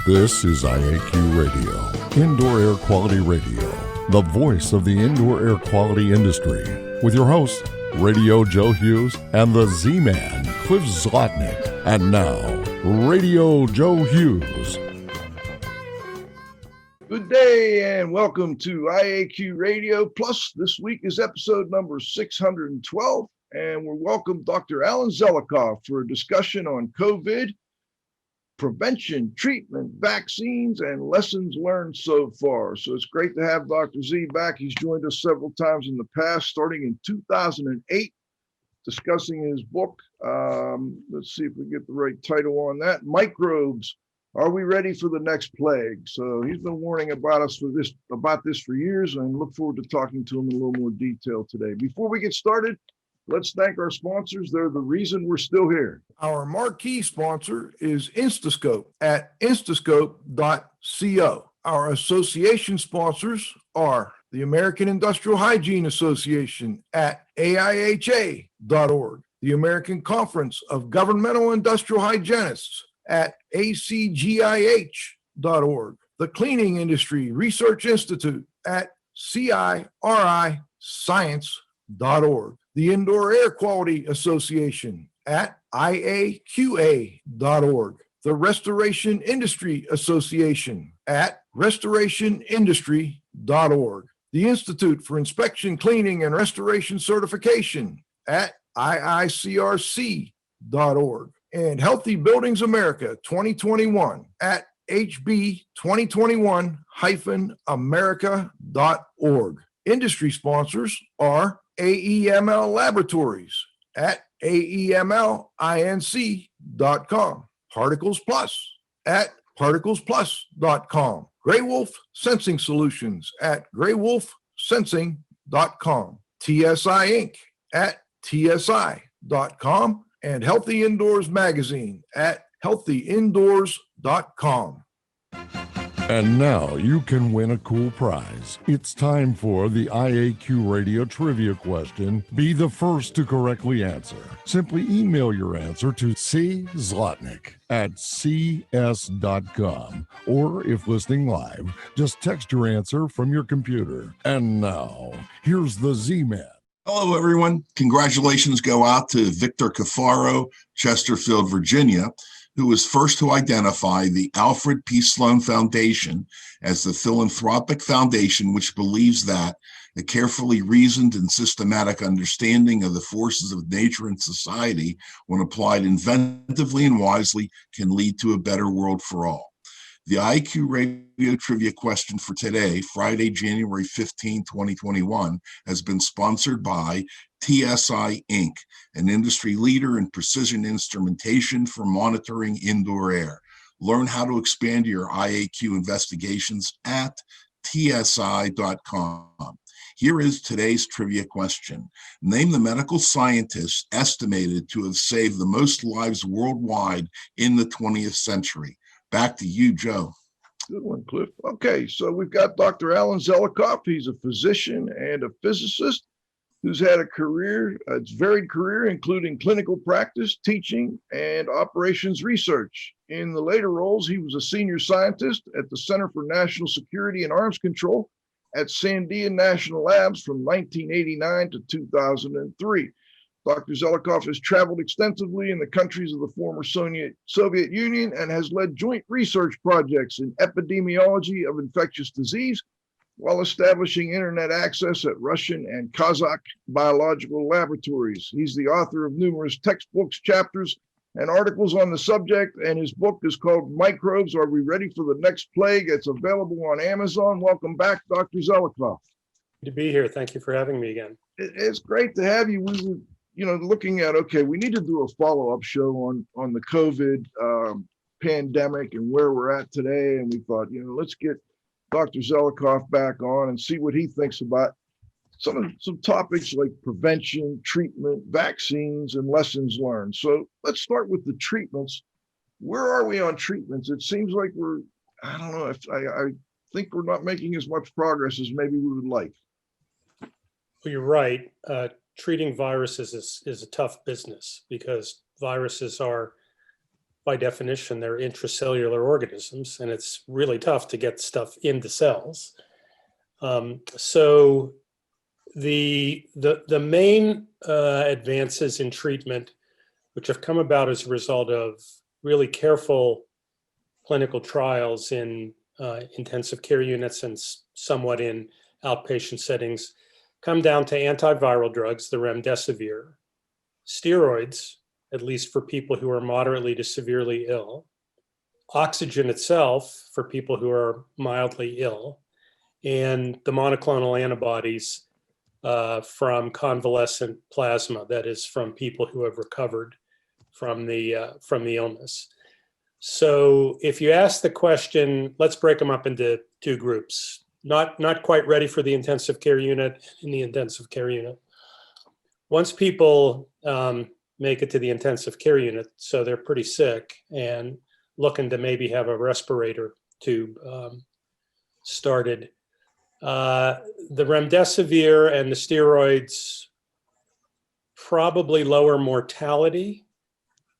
This is IAQ Radio, Indoor Air Quality Radio, the voice of the indoor air quality industry, with your hosts, Radio Joe Hughes and the Z-Man, Cliff Zlotnick. And now, Radio Joe Hughes. Good day and welcome to IAQ Radio. Plus, this week is episode number 612, and we'll welcome Dr. Alan Zelicoff for a discussion on COVID, prevention, treatment, vaccines, and lessons learned so far. So it's great to have Dr. Z back. He's joined us several times in the past, starting in 2008, discussing his book. Let's see if we get the right title on that. Microbes, Are We Ready for the Next Plague? So he's been warning about this for years, and look forward to talking to him in a little more detail today. Before we get started, let's thank our sponsors. They're the reason we're still here. Our marquee sponsor is Instascope at instascope.co. Our association sponsors are the American Industrial Hygiene Association at AIHA.org, the American Conference of Governmental Industrial Hygienists at ACGIH.org, the Cleaning Industry Research Institute at CIRIScience.org, the Indoor Air Quality Association at IAQA.org, the Restoration Industry Association at restorationindustry.org, the Institute for Inspection, Cleaning, and Restoration Certification at IICRC.org, and Healthy Buildings America 2021 at HB2021-America.org. Industry sponsors are AEML Laboratories at AEMLinc.com, Particles Plus at particlesplus.com, Grey Wolf Sensing Solutions at greywolfsensing.com, TSI Inc. at TSI.com, and Healthy Indoors Magazine at healthyindoors.com. And now you can win a cool prize. It's time for the IAQ Radio Trivia question. Be the first to correctly answer. Simply email your answer to czlotnick@cs.com. Or if listening live, just text your answer from your computer. And now, here's the Z-Man. Hello, everyone. Congratulations go out to Victor Cafaro, Chesterfield, Virginia, who was first to identify the Alfred P. Sloan Foundation as the philanthropic foundation which believes that a carefully reasoned and systematic understanding of the forces of nature and society, when applied inventively and wisely, can lead to a better world for all. The IQ Radio Trivia question for today, Friday, January 15, 2021, has been sponsored by TSI Inc., an industry leader in precision instrumentation for monitoring indoor air. Learn how to expand your IAQ investigations at tsi.com. Here is today's trivia question. Name the medical scientists estimated to have saved the most lives worldwide in the 20th century. Back to you, Joe. Good one, Cliff. Okay, so we've got Dr. Alan Zelicoff. He's a physician and a physicist who's had a varied career, including clinical practice, teaching, and operations research. In the later roles, he was a senior scientist at the Center for National Security and Arms Control at Sandia National Labs from 1989 to 2003. Dr. Zelicoff has traveled extensively in the countries of the former Soviet Union and has led joint research projects in epidemiology of infectious disease while establishing internet access at Russian and Kazakh biological laboratories. He's the author of numerous textbooks, chapters, and articles on the subject, and his book is called Microbes, Are We Ready for the Next Plague? It's available on Amazon. Welcome back, Dr. Zelicoff. Good to be here. Thank you for having me again. It's great to have you. We were looking at, we need to do a follow-up show on the COVID pandemic and where we're at today. And we thought, let's get Dr. Zelicoff back on and see what he thinks about some topics like prevention, treatment, vaccines, and lessons learned. So let's start with the treatments. Where are we on treatments? It seems like I think we're not making as much progress as maybe we would like. Well, you're right. Treating viruses is a tough business because viruses are by definition, they're intracellular organisms, and it's really tough to get stuff into cells. So the main advances in treatment, which have come about as a result of really careful clinical trials in intensive care units and somewhat in outpatient settings, come down to antiviral drugs, the remdesivir, steroids, at least for people who are moderately to severely ill, oxygen itself for people who are mildly ill, and the monoclonal antibodies from convalescent plasma, that is from people who have recovered from the illness. So if you ask the question, let's break them up into two groups. Not quite ready for the intensive care unit, in the intensive care unit. Once people make it to the intensive care unit, so they're pretty sick and looking to maybe have a respirator tube started, the remdesivir and the steroids probably lower mortality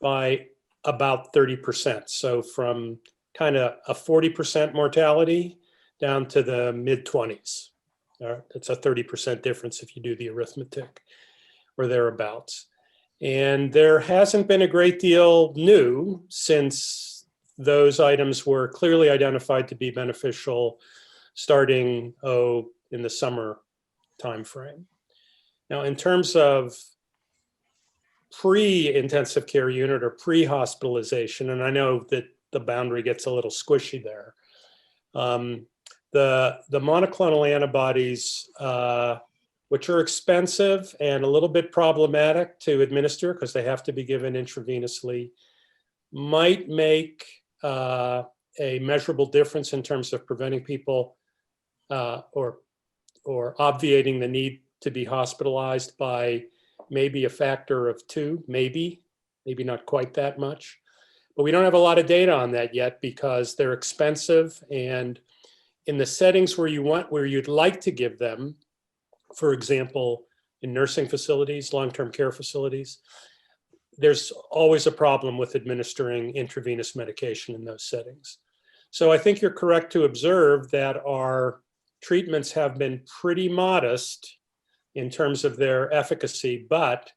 by about 30%. So from kind of a 40% mortality down to the mid-20s. It's a 30% difference if you do the arithmetic or thereabouts. And there hasn't been a great deal new since those items were clearly identified to be beneficial starting, in the summer timeframe. Now, in terms of pre-intensive care unit or pre-hospitalization, and I know that the boundary gets a little squishy there, the monoclonal antibodies, which are expensive and a little bit problematic to administer because they have to be given intravenously, might make a measurable difference in terms of preventing people or obviating the need to be hospitalized by maybe a factor of 2, maybe not quite that much. But we don't have a lot of data on that yet because they're expensive, and in the settings where you'd like to give them, for example, in nursing facilities, long-term care facilities, there's always a problem with administering intravenous medication in those settings. So I think you're correct to observe that our treatments have been pretty modest in terms of their efficacy, but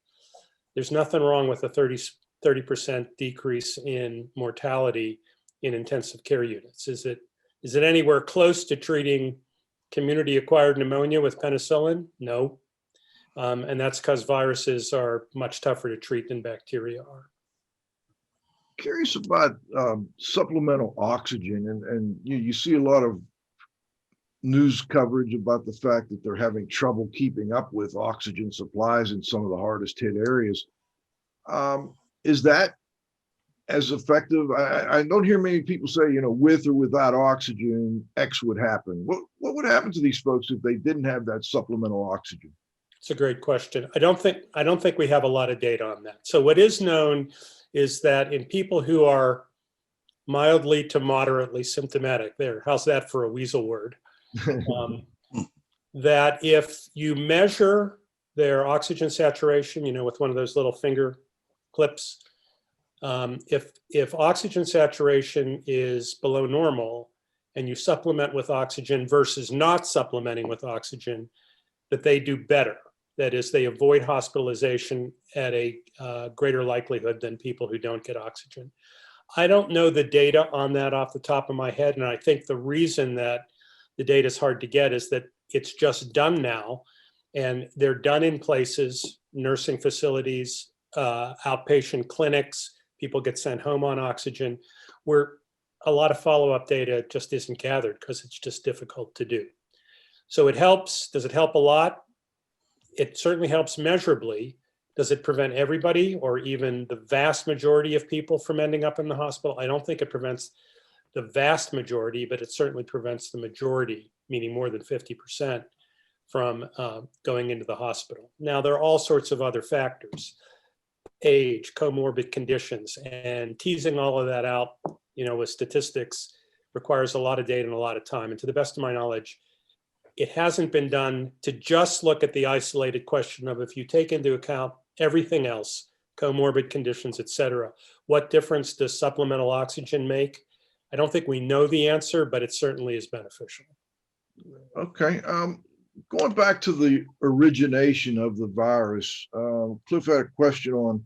there's nothing wrong with a 30% decrease in mortality in intensive care units. Is it anywhere close to treating community-acquired pneumonia with penicillin? No. And that's because viruses are much tougher to treat than bacteria are. Curious about supplemental oxygen, and you see a lot of news coverage about the fact that they're having trouble keeping up with oxygen supplies in some of the hardest hit areas. Is that as effective? I don't hear many people say, with or without oxygen, X would happen. What would happen to these folks if they didn't have that supplemental oxygen? It's a great question. I don't think we have a lot of data on that. So what is known is that in people who are mildly to moderately symptomatic, how's that for a weasel word? That if you measure their oxygen saturation, with one of those little finger clips, if oxygen saturation is below normal and you supplement with oxygen versus not supplementing with oxygen, that they do better. That is, they avoid hospitalization at a greater likelihood than people who don't get oxygen. I don't know the data on that off the top of my head, and I think the reason that the data is hard to get is that it's just done now, and they're done in places, nursing facilities, outpatient clinics, people get sent home on oxygen, where a lot of follow-up data just isn't gathered because it's just difficult to do. So it helps. Does it help a lot? It certainly helps measurably. Does it prevent everybody or even the vast majority of people from ending up in the hospital? I don't think it prevents the vast majority, but it certainly prevents the majority, meaning more than 50%, from going into the hospital. Now, there are all sorts of other factors, age, comorbid conditions, and teasing all of that out, with statistics requires a lot of data and a lot of time. And to the best of my knowledge, it hasn't been done to just look at the isolated question of if you take into account everything else, comorbid conditions, et cetera. What difference does supplemental oxygen make? I don't think we know the answer, but it certainly is beneficial. Okay. Going back to the origination of the virus, Cliff had a question on,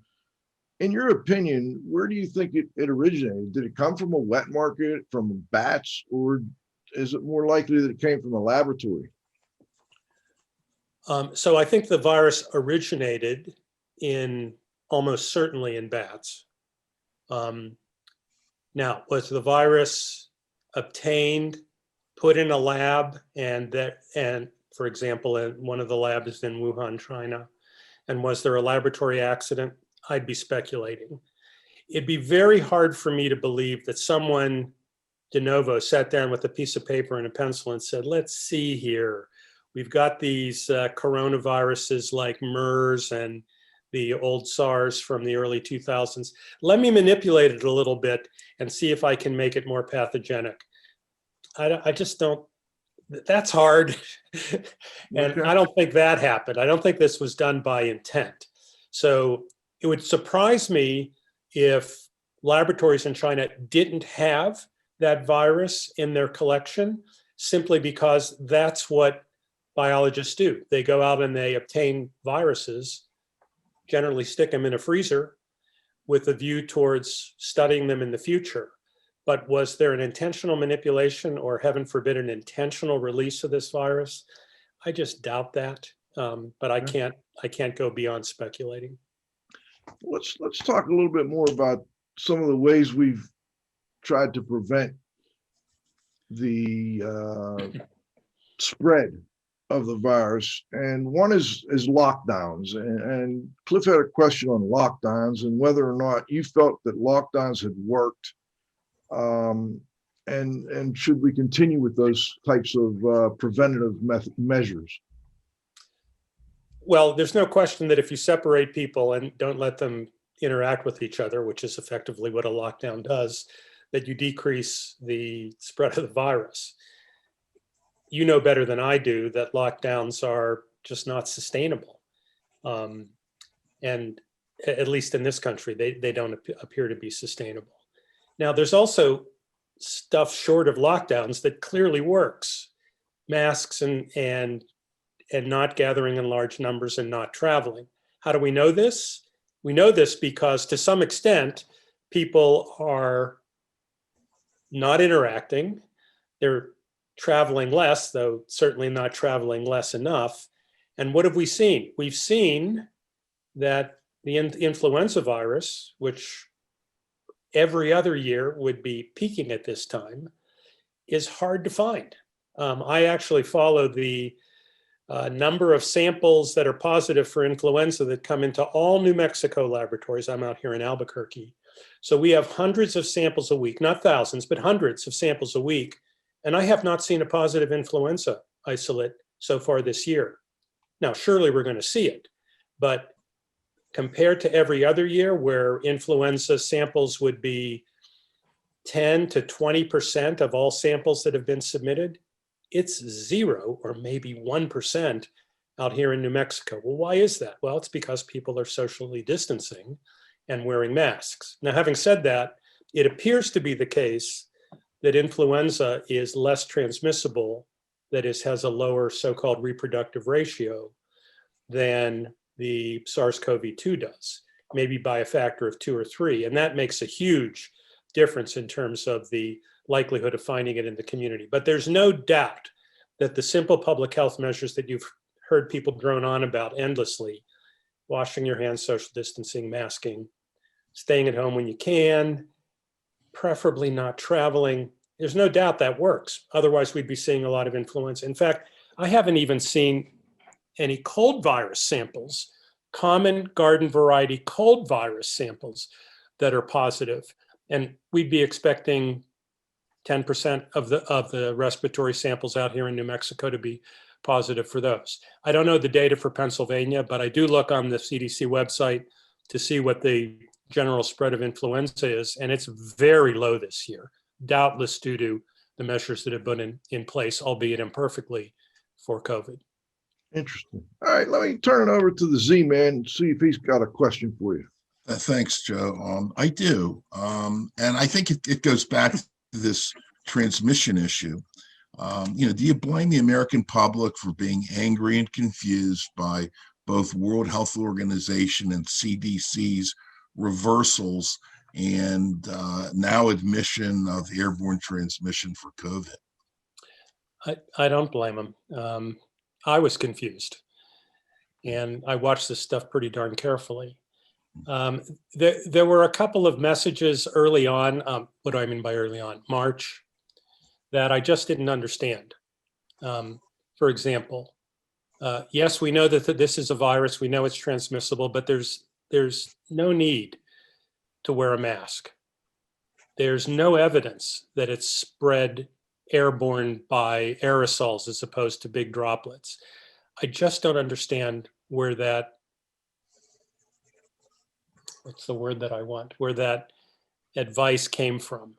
in your opinion, where do you think it originated? Did it come from a wet market, from bats, or is it more likely that it came from a laboratory? So I think the virus originated almost certainly in bats. Now, was the virus obtained, put in a lab, and for example, in one of the labs in Wuhan, China, and was there a laboratory accident? I'd be speculating. It'd be very hard for me to believe that someone de novo sat down with a piece of paper and a pencil and said, let's see here. We've got these coronaviruses like MERS and the old SARS from the early 2000s. Let me manipulate it a little bit and see if I can make it more pathogenic. I just don't, that's hard. And Okay. I don't think that happened. I don't think this was done by intent. So it would surprise me if laboratories in China didn't have that virus in their collection, simply because that's what biologists do. They go out and they obtain viruses, generally stick them in a freezer with a view towards studying them in the future. But was there an intentional manipulation, or heaven forbid, an intentional release of this virus? I just doubt that. But I can't go beyond speculating. Let's talk a little bit more about some of the ways we've tried to prevent the spread of the virus, and one is lockdowns. And Cliff had a question on lockdowns and whether or not you felt that lockdowns had worked, and should we continue with those types of preventative measures? Well, there's no question that if you separate people and don't let them interact with each other, which is effectively what a lockdown does, that you decrease the spread of the virus. You know better than I do that lockdowns are just not sustainable. And at least in this country, they don't appear to be sustainable. Now, there's also stuff short of lockdowns that clearly works. Masks and not gathering in large numbers and not traveling. How do we know this? We know this because to some extent, people are not interacting. They're traveling less, though certainly not traveling less enough. And what have we seen? We've seen that the influenza virus, which every other year would be peaking at this time, is hard to find. I actually follow the number of samples that are positive for influenza that come into all New Mexico laboratories. I'm out here in Albuquerque. So we have hundreds of samples a week, not thousands, but hundreds of samples a week. And I have not seen a positive influenza isolate so far this year. Now, surely we're going to see it, but compared to every other year where influenza samples would be 10 to 20% of all samples that have been submitted, it's 0 or maybe 1% out here in New Mexico. Well, why is that? Well, it's because people are socially distancing and wearing masks. Now, having said that, it appears to be the case that influenza is less transmissible, that is, has a lower so-called reproductive ratio than the SARS-CoV-2 does, maybe by a factor of 2 or 3. And that makes a huge difference in terms of the likelihood of finding it in the community. But there's no doubt that the simple public health measures that you've heard people drone on about endlessly, washing your hands, social distancing, masking, staying at home when you can, preferably not traveling, there's no doubt that works. Otherwise, we'd be seeing a lot of influenza. In fact, I haven't even seen any cold virus samples, common garden variety cold virus samples that are positive. And we'd be expecting 10% of the respiratory samples out here in New Mexico to be positive for those. I don't know the data for Pennsylvania, but I do look on the CDC website to see what the general spread of influenza is, and it's very low this year, doubtless due to the measures that have been in place, albeit imperfectly, for COVID. Interesting. All right, let me turn it over to the Z-Man and see if he's got a question for you. Thanks, Joe. I do. And I think it goes back to this transmission issue. Do you blame the American public for being angry and confused by both World Health Organization and CDC's reversals and now admission of airborne transmission for COVID? I don't blame them. I was confused, and I watched this stuff pretty darn carefully. There were a couple of messages early on. What do I mean by early on? March, that I just didn't understand. For example, yes, we know that this is a virus. We know it's transmissible, but there's no need to wear a mask. There's no evidence that it's spread airborne by aerosols as opposed to big droplets. I just don't understand where that, what's the word that I want, where that advice came from.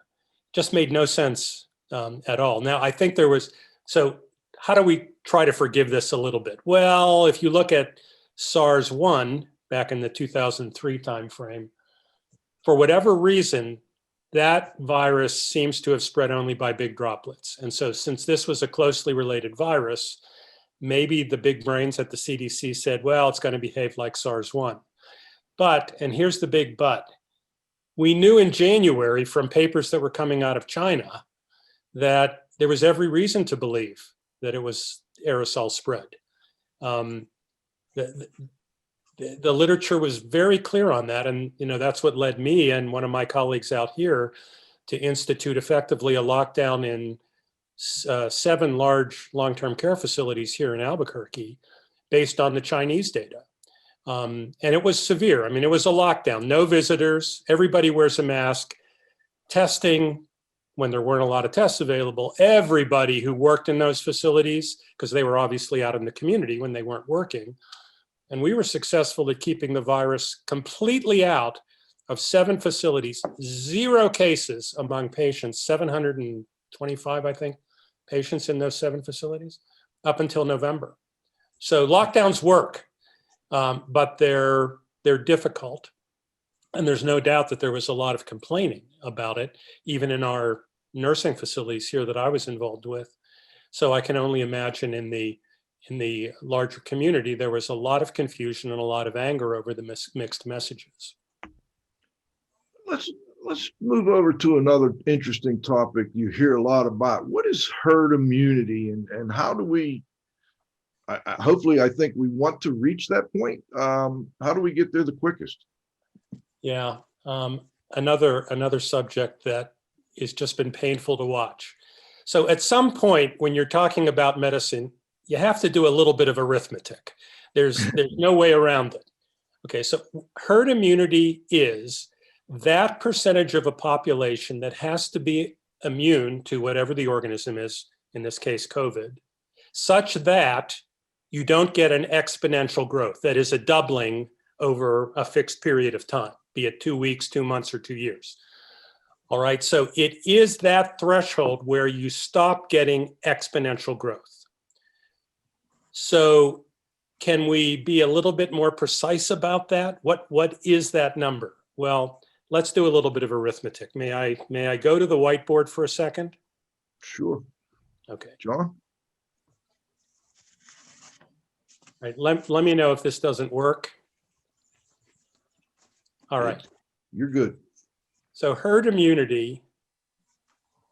Just made no sense at all. Now, I think there was, so how do we try to forgive this a little bit? Well, if you look at SARS-1 back in the 2003 timeframe, for whatever reason, that virus seems to have spread only by big droplets. And so since this was a closely related virus, maybe the big brains at the CDC said, well, it's going to behave like SARS-1. But, and here's the big but, we knew in January from papers that were coming out of China that there was every reason to believe that it was aerosol spread. The literature was very clear on that. And that's what led me and one of my colleagues out here to institute effectively a lockdown in 7 large long-term care facilities here in Albuquerque based on the Chinese data. And it was severe. I mean, it was a lockdown, no visitors, everybody wears a mask, testing when there weren't a lot of tests available, everybody who worked in those facilities, because they were obviously out in the community when they weren't working. And we were successful at keeping the virus completely out of 7 facilities, 0 cases among patients, 725, I think, patients in those 7 facilities up until November. So lockdowns work, but they're difficult. And there's no doubt that there was a lot of complaining about it, even in our nursing facilities here that I was involved with. So I can only imagine in the larger community, there was a lot of confusion and a lot of anger over the mixed messages. Let's move over to another interesting topic you hear a lot about. What is herd immunity, and how do we, hopefully I think we want to reach that point. How do we get there the quickest? Yeah, another subject that has just been painful to watch. So at some point when you're talking about medicine, you have to do a little bit of arithmetic. There's no way around it. Okay, so herd immunity is that percentage of a population that has to be immune to whatever the organism is, in this case, COVID, such that you don't get an exponential growth, that is a doubling over a fixed period of time, be it 2 weeks, 2 months, or 2 years. All right, so it is that threshold where you stop getting exponential growth. So can we be a little bit more precise about that? What is that number? Well, let's do a little bit of arithmetic. May I go to the whiteboard for a second? Sure. Okay. John? All right, let me know if this doesn't work. All right. You're good. So herd immunity,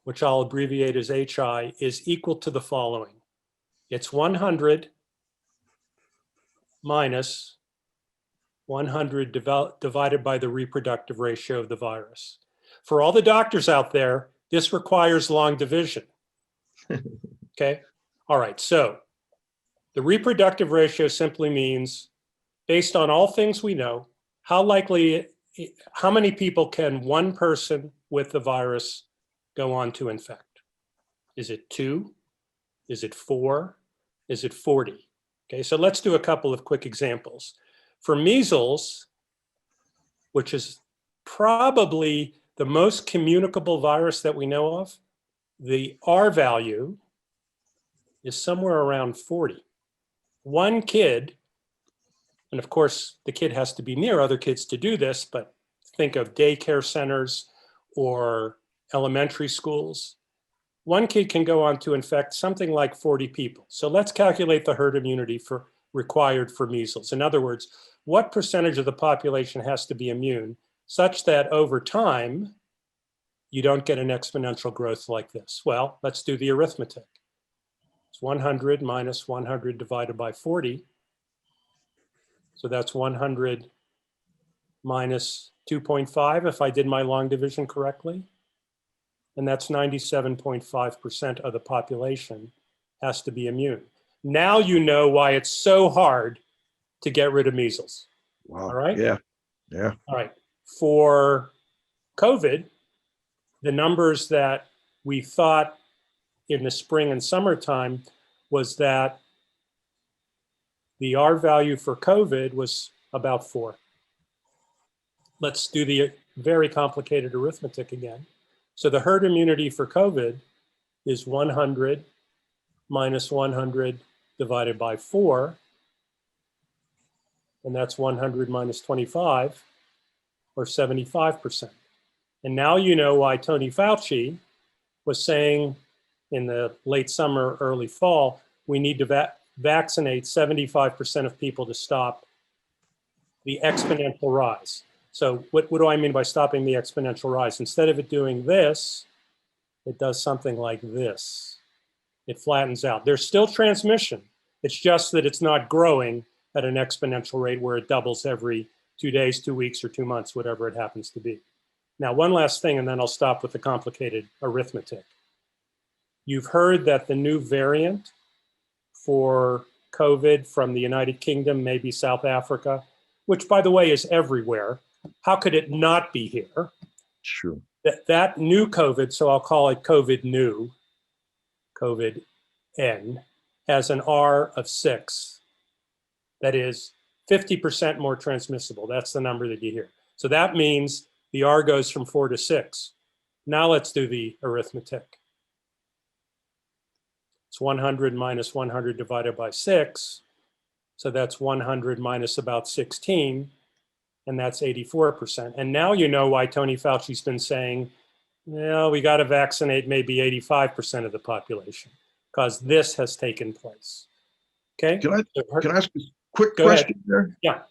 which I'll abbreviate as HI, is equal to the following. It's 100 minus 100 divided by the reproductive ratio of the virus. For all the doctors out there, this requires long division. Okay? All right, so the reproductive ratio simply means, based on all things we know, how many people can one person with the virus go on to infect? Is it 2? Is it 4? Is it 40? Okay, so let's do a couple of quick examples. For measles, which is probably the most communicable virus that we know of, the R value is somewhere around 40. One kid And of course, the kid has to be near other kids to do this, but think of daycare centers or elementary schools. One kid can go on to infect something like 40 people. So let's calculate the herd immunity required for measles. In other words, what percentage of the population has to be immune such that over time, you don't get an exponential growth like this? Well, let's do the arithmetic. It's 100 minus 100 divided by 40. So that's 100 minus 2.5 if I did my long division correctly. And that's 97.5% of the population has to be immune. Now you know why it's so hard to get rid of measles. Wow. All right? Yeah. Yeah. All right. For COVID, the numbers that we thought in the spring and summertime was that the R value for COVID was about 4. Let's do the very complicated arithmetic again. So the herd immunity for COVID is 100 minus 100 divided by 4. And that's 100 minus 25, or 75%. And now you know why Tony Fauci was saying in the late summer, early fall, we need to vaccinate 75% of people to stop the exponential rise. So what do I mean by stopping the exponential rise? Instead of it doing this, it does something like this. It flattens out. There's still transmission. It's just that it's not growing at an exponential rate where it doubles every 2 days, 2 weeks, or 2 months, whatever it happens to be. Now, one last thing, and then I'll stop with the complicated arithmetic. You've heard that the new variant for COVID from the United Kingdom, maybe South Africa, which, by the way, is everywhere. How could it not be here? Sure. That new COVID, so I'll call it COVID new, COVID N, has an R of 6. That is 50% more transmissible. That's the number that you hear. So that means the R goes from 4 to 6. Now let's do the arithmetic. It's 100 minus 100 divided by 6. So that's 100 minus about 16. And that's 84%. And now you know why Tony Fauci's been saying, well, we got to vaccinate maybe 85% of the population, because this has taken place. Okay? Can I ask a quick Go question ahead. there? Yeah.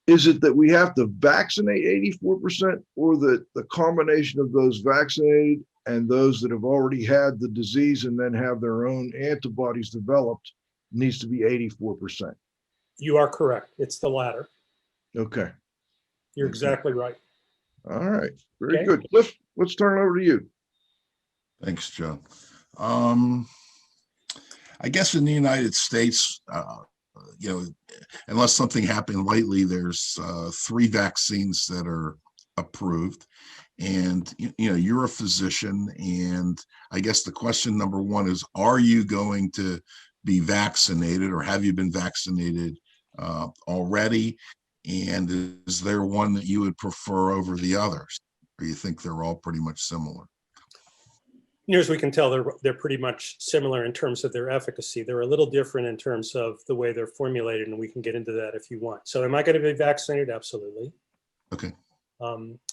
Is it that we have to vaccinate 84%, or that the combination of those vaccinated and those that have already had the disease and then have their own antibodies developed needs to be 84%? You are correct. It's the latter. Okay. You're exactly right. All right. Very Okay. good. Cliff, let's turn it over to you. Thanks, Joe. I guess in the United States, unless something happened lately, there's 3 vaccines that are approved. And, you're a physician. And I guess the question number 1 is, are you going to be vaccinated, or have you been vaccinated already? And is there one that you would prefer over the others? Or you think they're all pretty much similar? Near as we can tell, they're pretty much similar in terms of their efficacy. They're a little different in terms of the way they're formulated, and we can get into that if you want. So am I going to be vaccinated? Absolutely. Okay.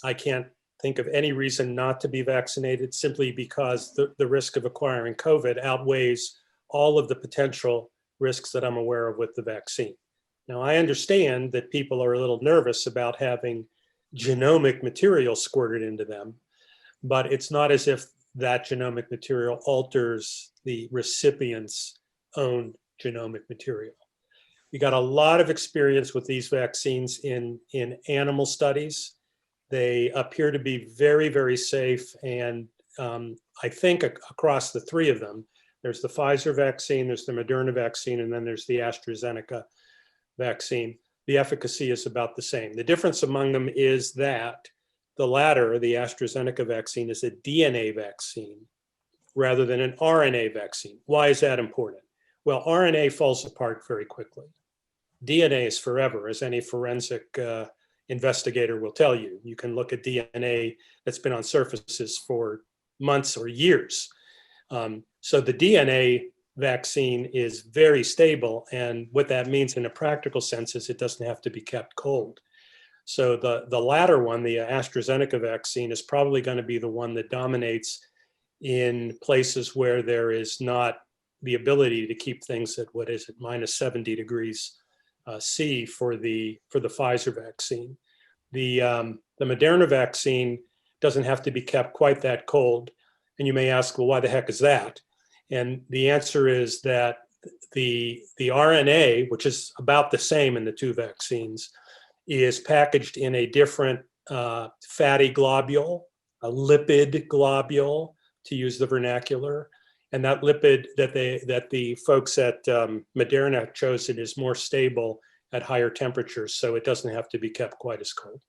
I can't think of any reason not to be vaccinated, simply because the risk of acquiring COVID outweighs all of the potential risks that I'm aware of with the vaccine. Now, I understand that people are a little nervous about having genomic material squirted into them, but it's not as if that genomic material alters the recipient's own genomic material. We got a lot of experience with these vaccines in animal studies. They appear to be very, very safe. And I think across the 3 of them, there's the Pfizer vaccine, there's the Moderna vaccine, and then there's the AstraZeneca vaccine. The efficacy is about the same. The difference among them is that the latter, the AstraZeneca vaccine, is a DNA vaccine rather than an RNA vaccine. Why is that important? Well, RNA falls apart very quickly. DNA is forever, as any forensic investigator will tell you. You can look at DNA that's been on surfaces for months or years. So the DNA vaccine is very stable. And what that means in a practical sense is it doesn't have to be kept cold. So the latter one, the AstraZeneca vaccine, is probably going to be the one that dominates in places where there is not the ability to keep things at, what is it, minus 70 degrees C for the Pfizer vaccine. The Moderna vaccine doesn't have to be kept quite that cold. And you may ask, well, why the heck is that? And the answer is that the RNA, which is about the same in the two vaccines, is packaged in a different fatty globule, a lipid globule, to use the vernacular. And that lipid that the folks at Moderna have chosen is more stable at higher temperatures, so it doesn't have to be kept quite as cold.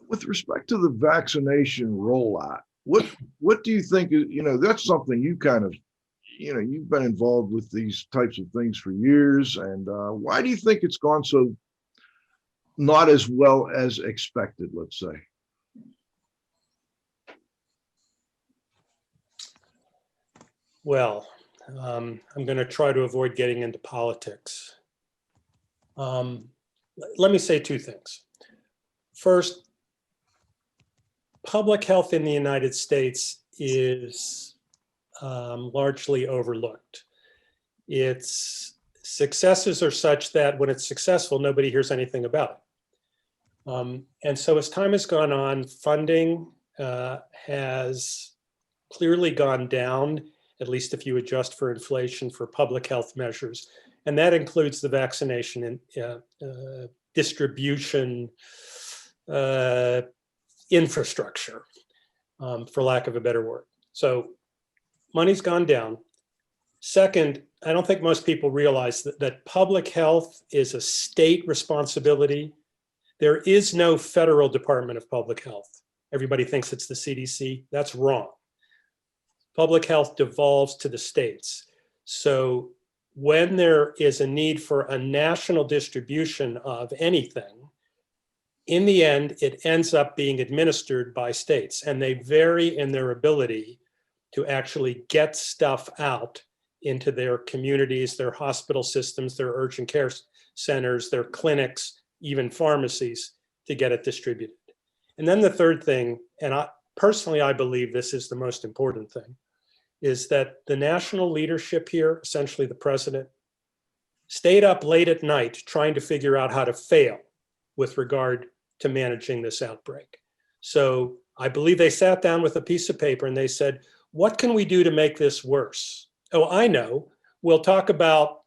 With respect to the vaccination rollout, what do you think is, that's something you kind of, you've been involved with these types of things for years, and why do you think it's gone so not as well as expected, let's say? Well, I'm going to try to avoid getting into politics. Let me say two things. First, public health in the United States is largely overlooked. Its successes are such that when it's successful, nobody hears anything about it. And so as time has gone on, funding has clearly gone down, at least if you adjust for inflation, for public health measures. And that includes the vaccination and distribution infrastructure, for lack of a better word. So money's gone down. Second, I don't think most people realize that public health is a state responsibility. There is no federal Department of Public Health. Everybody thinks it's the CDC. That's wrong. Public health devolves to the states. So when there is a need for a national distribution of anything, in the end, it ends up being administered by states, and they vary in their ability to actually get stuff out into their communities, their hospital systems, their urgent care centers, their clinics, even pharmacies, to get it distributed. And then the third thing, and I believe this is the most important thing, is that the national leadership here, essentially the president, stayed up late at night trying to figure out how to fail with regard to managing this outbreak. So I believe they sat down with a piece of paper and they said, what can we do to make this worse? Oh, I know. We'll talk about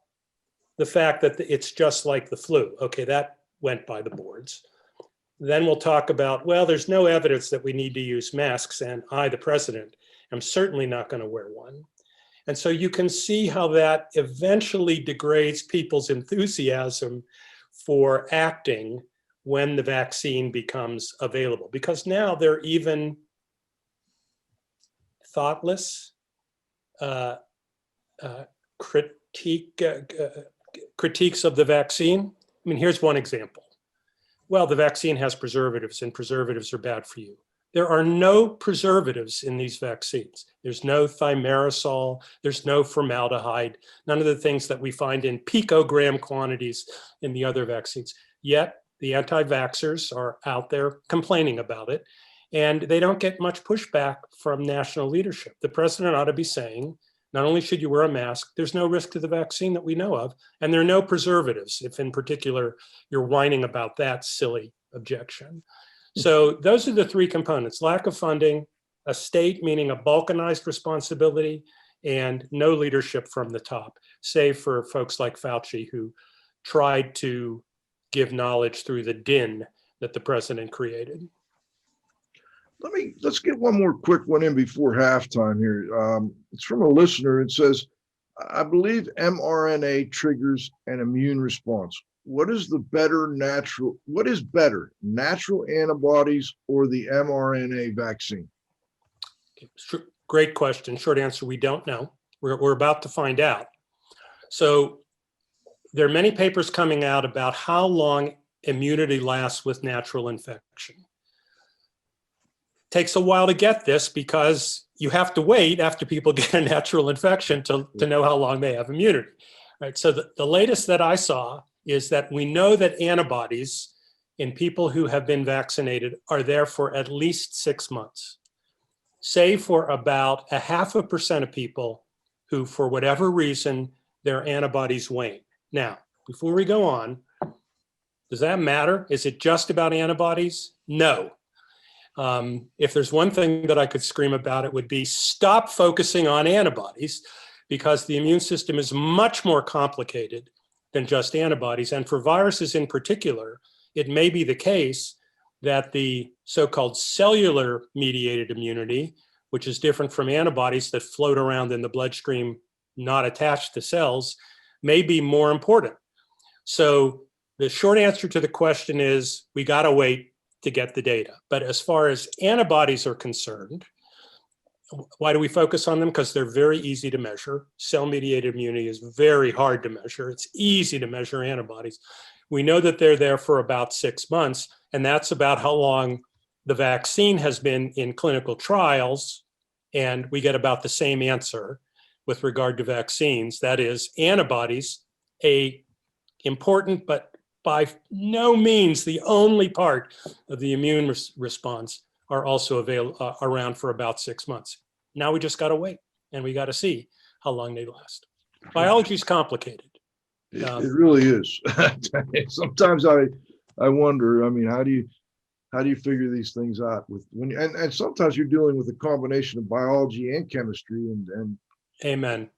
the fact that it's just like the flu. Okay, that went by the boards. Then we'll talk about, well, there's no evidence that we need to use masks, and I, the president, am certainly not going to wear one. And so you can see how that eventually degrades people's enthusiasm for acting when the vaccine becomes available, because now they're even thoughtless, critiques of the vaccine. I mean, here's one example. Well, the vaccine has preservatives and preservatives are bad for you. There are no preservatives in these vaccines. There's no thimerosal, there's no formaldehyde, none of the things that we find in picogram quantities in the other vaccines. Yet the anti-vaxxers are out there complaining about it, and they don't get much pushback from national leadership. The president ought to be saying, not only should you wear a mask, there's no risk to the vaccine that we know of, and there are no preservatives, if in particular you're whining about that silly objection. So those are the three components: lack of funding, a state, meaning a balkanized responsibility, and no leadership from the top, save for folks like Fauci, who tried to give knowledge through the din that the president created. Let's get one more quick one in before halftime here. It's from a listener. It says, I believe mRNA triggers an immune response. What is better, natural antibodies or the mRNA vaccine? Great question. Short answer, we don't know. We're about to find out. So there are many papers coming out about how long immunity lasts with natural infection. Takes a while to get this because you have to wait after people get a natural infection to know how long they have immunity. Right. So the latest that I saw is that we know that antibodies in people who have been vaccinated are there for at least 6 months, save for about 0.5% of people who, for whatever reason, their antibodies wane. Now, before we go on, does that matter? Is it just about antibodies? No. If there's one thing that I could scream about, it would be stop focusing on antibodies, because the immune system is much more complicated than just antibodies. And for viruses in particular, it may be the case that the so-called cellular mediated immunity, which is different from antibodies that float around in the bloodstream, not attached to cells, may be more important. So the short answer to the question is we got to wait to get the data. But as far as antibodies are concerned, why do we focus on them? Because they're very easy to measure. Cell-mediated immunity is very hard to measure. It's easy to measure antibodies. We know that they're there for about 6 months, and that's about how long the vaccine has been in clinical trials, and we get about the same answer with regard to vaccines. That is, antibodies, a important but by no means the only part of the immune response, are also around for about 6 months. Now we just got to wait, and we got to see how long they last. Biology is complicated. It really is. Sometimes I wonder. I mean, how do you figure these things out and sometimes you're dealing with a combination of biology and chemistry and Amen.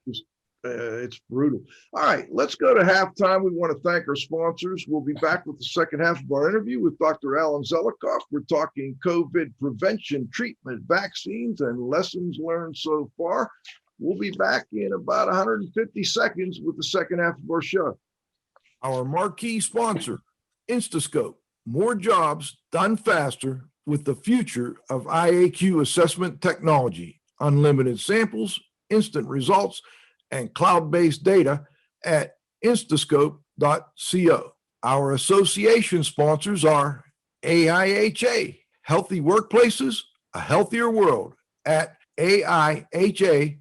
It's brutal. All right, let's go to halftime. We want to thank our sponsors. We'll be back with the second half of our interview with Dr. Alan Zelicoff. We're talking COVID prevention, treatment, vaccines, and lessons learned so far. We'll be back in about 150 seconds with the second half of our show. Our marquee sponsor, Instascope. More jobs done faster with the future of IAQ assessment technology. Unlimited samples, instant results, and cloud-based data at instascope.co. Our association sponsors are AIHA, Healthy Workplaces, A Healthier World at AIHA.org.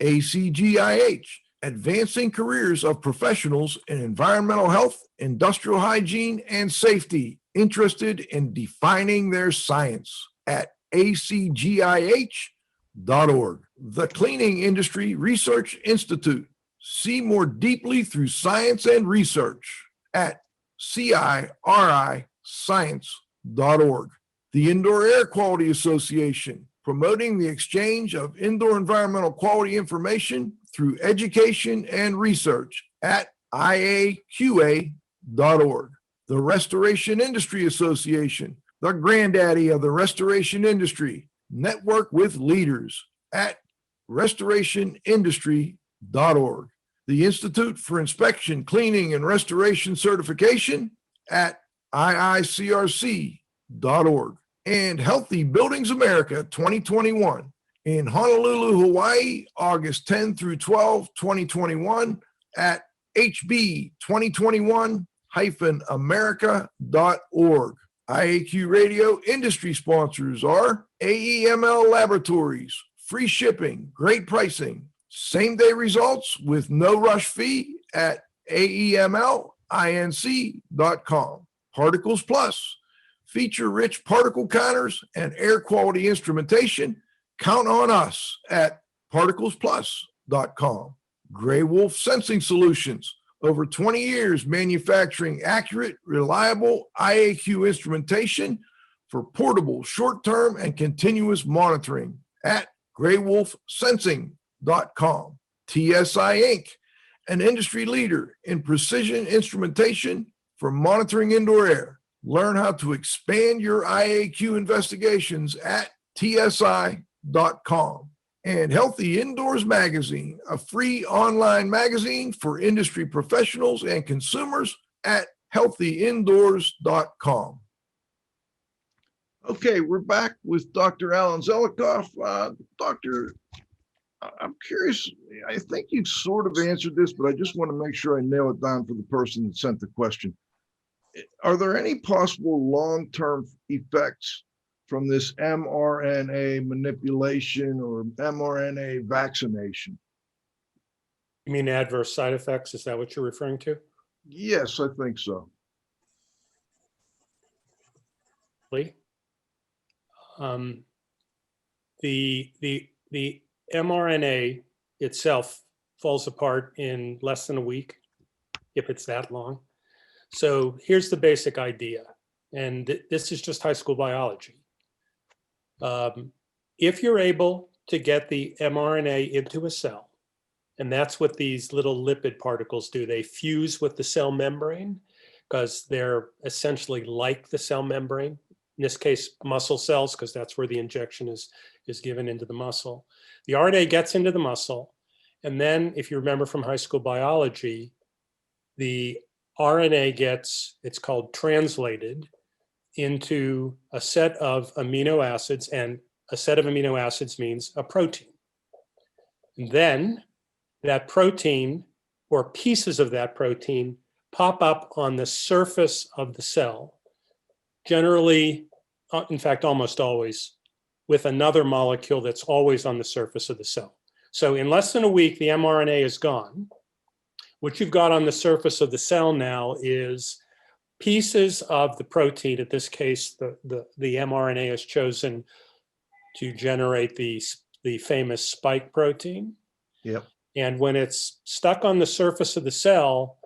ACGIH, Advancing Careers of Professionals in Environmental Health, Industrial Hygiene, and Safety, interested in defining their science at ACGIH.org. The Cleaning Industry Research Institute. See more deeply through science and research at CIRIScience.org. The Indoor Air Quality Association, promoting the exchange of indoor environmental quality information through education and research at IAQA.org. The Restoration Industry Association, the granddaddy of the restoration industry, network with leaders at restorationindustry.org. The Institute for Inspection, Cleaning, and Restoration Certification at IICRC.org. And Healthy Buildings America 2021 in Honolulu, Hawaii, August 10 through 12, 2021 at hb2021-america.org. IAQ Radio industry sponsors are AEML Laboratories, free shipping, great pricing, same-day results with no rush fee at AEMLinc.com. Particles Plus, feature-rich particle counters and air quality instrumentation. Count on us at particlesplus.com. Gray Wolf Sensing Solutions, over 20 years manufacturing accurate, reliable IAQ instrumentation for portable, short-term, and continuous monitoring at graywolfsensing.com. TSI Inc., an industry leader in precision instrumentation for monitoring indoor air. Learn how to expand your IAQ investigations at tsi.com. And Healthy Indoors Magazine, a free online magazine for industry professionals and consumers at healthyindoors.com. Okay, we're back with Dr. Alan Zelicoff. Doctor, I'm curious, I think you sort of answered this, but I just want to make sure I nail it down for the person that sent the question. Are there any possible long-term effects from this mRNA manipulation or mRNA vaccination? You mean adverse side effects? Is that what you're referring to? Yes, I think so. The mRNA itself falls apart in less than a week, if it's that long. So here's the basic idea, and this is just high school biology. If you're able to get the mRNA into a cell, and that's what these little lipid particles do, they fuse with the cell membrane because they're essentially like the cell membrane. In this case, muscle cells, because that's where the injection is given into the muscle. The RNA gets into the muscle, and then if you remember from high school biology, the RNA gets, it's called translated into a set of amino acids, and a set of amino acids means a protein. And then that protein or pieces of that protein pop up on the surface of the cell, generally, in fact, almost always, with another molecule that's always on the surface of the cell. So in less than a week, the mRNA is gone. What you've got on the surface of the cell now is pieces of the protein. In this case, the mRNA is chosen to generate the famous spike protein. Yep. And when it's stuck on the surface of the cell,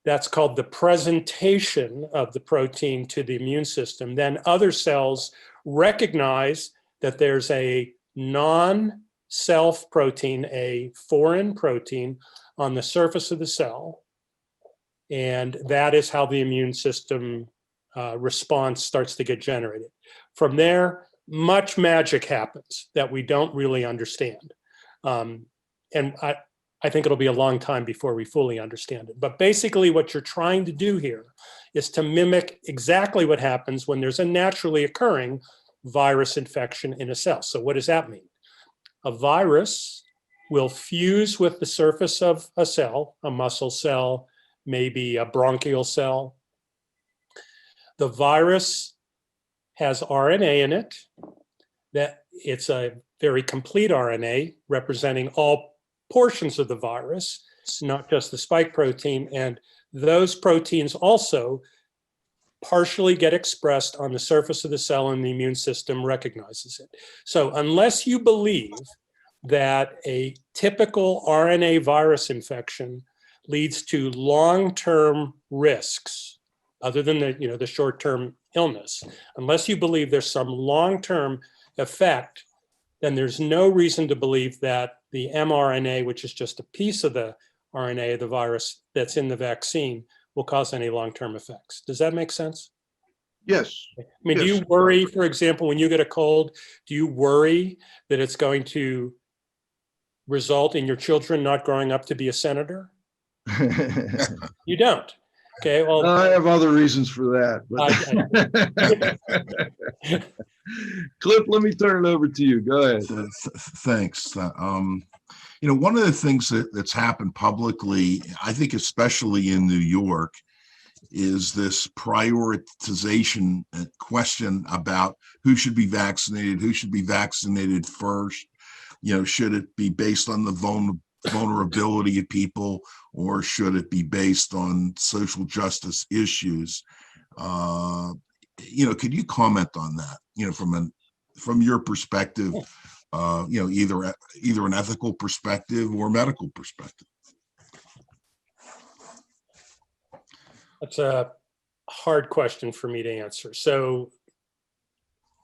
that's called the presentation of the protein to the immune system. Then other cells recognize that there's a non-self protein, a foreign protein on the surface of the cell. And that is how the immune system response starts to get generated. From there, much magic happens that we don't really understand. And I think it'll be a long time before we fully understand it. But basically what you're trying to do here is to mimic exactly what happens when there's a naturally occurring virus infection in a cell. So what does that mean? A virus will fuse with the surface of a cell, a muscle cell, maybe a bronchial cell. The virus has RNA in it, that it's a very complete RNA representing all portions of the virus, not just the spike protein, and those proteins also partially get expressed on the surface of the cell and the immune system recognizes it. So unless you believe that a typical RNA virus infection leads to long-term risks, other than the short-term illness, unless you believe there's some long-term effect, then there's no reason to believe that the mRNA, which is just a piece of the RNA of the virus that's in the vaccine, will cause any long-term effects. Does that make sense? Yes. I mean, Yes. do you worry, for example, when you get a cold, do you worry that it's going to result in your children not growing up to be a senator? You don't. Okay, well, I have other reasons for that. But Cliff, let me turn it over to you. Go ahead. Thanks. One of the things that's happened publicly, I think especially in New York, is this prioritization question about who should be vaccinated first. Should it be based on the vulnerability of people, or should it be based on social justice issues? Could you comment on that? From your perspective, either an ethical perspective or medical perspective. That's a hard question for me to answer. So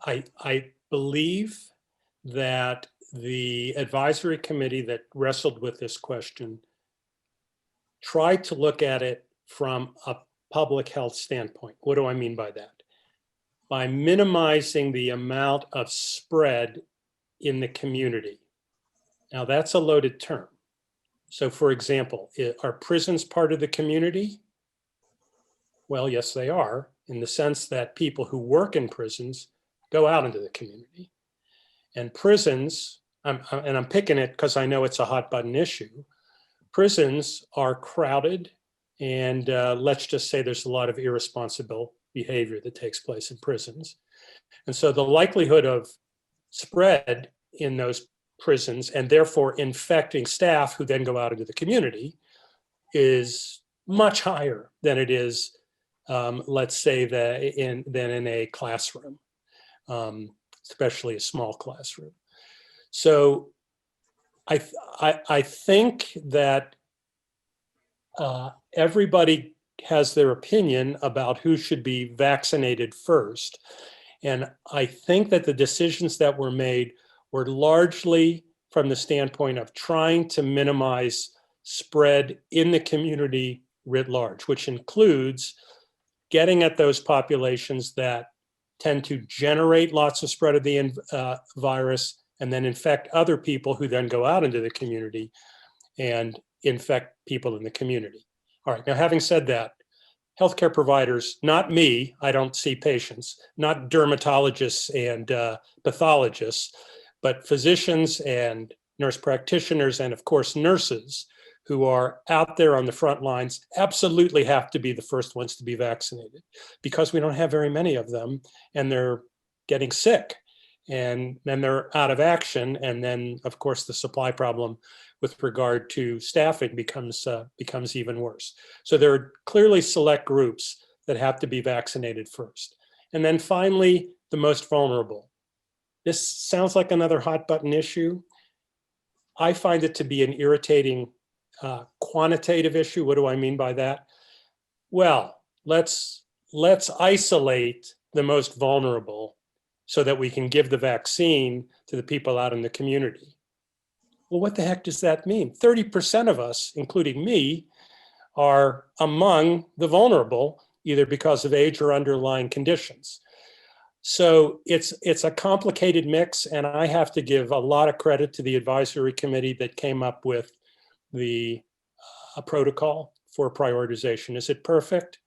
I believe that the advisory committee that wrestled with this question tried to look at it from a public health standpoint. What do I mean by that? By minimizing the amount of spread in the community. Now that's a loaded term. So for example, are prisons part of the community? Well, yes, they are, in the sense that people who work in prisons go out into the community. And prisons, and I'm picking it because I know it's a hot button issue, prisons are crowded, and let's just say there's a lot of irresponsible behavior that takes place in prisons. And so the likelihood of spread in those prisons and therefore infecting staff who then go out into the community is much higher than it is, let's say, than in a classroom, especially a small classroom. So I think that everybody has their opinion about who should be vaccinated first. And I think that the decisions that were made were largely from the standpoint of trying to minimize spread in the community writ large, which includes getting at those populations that tend to generate lots of spread of the virus and then infect other people who then go out into the community and infect people in the community. All right, now having said that, healthcare providers, not me, I don't see patients, not dermatologists and pathologists, but physicians and nurse practitioners and of course nurses who are out there on the front lines absolutely have to be the first ones to be vaccinated because we don't have very many of them and they're getting sick and then they're out of action. And then of course the supply problem with regard to staffing becomes even worse. So there are clearly select groups that have to be vaccinated first. And then finally, the most vulnerable. This sounds like another hot button issue. I find it to be an irritating quantitative issue. What do I mean by that? Well, let's isolate the most vulnerable so that we can give the vaccine to the people out in the community. Well, what the heck does that mean? 30% of us, including me, are among the vulnerable, either because of age or underlying conditions. So it's a complicated mix, and I have to give a lot of credit to the advisory committee that came up with the protocol for prioritization. Is it perfect?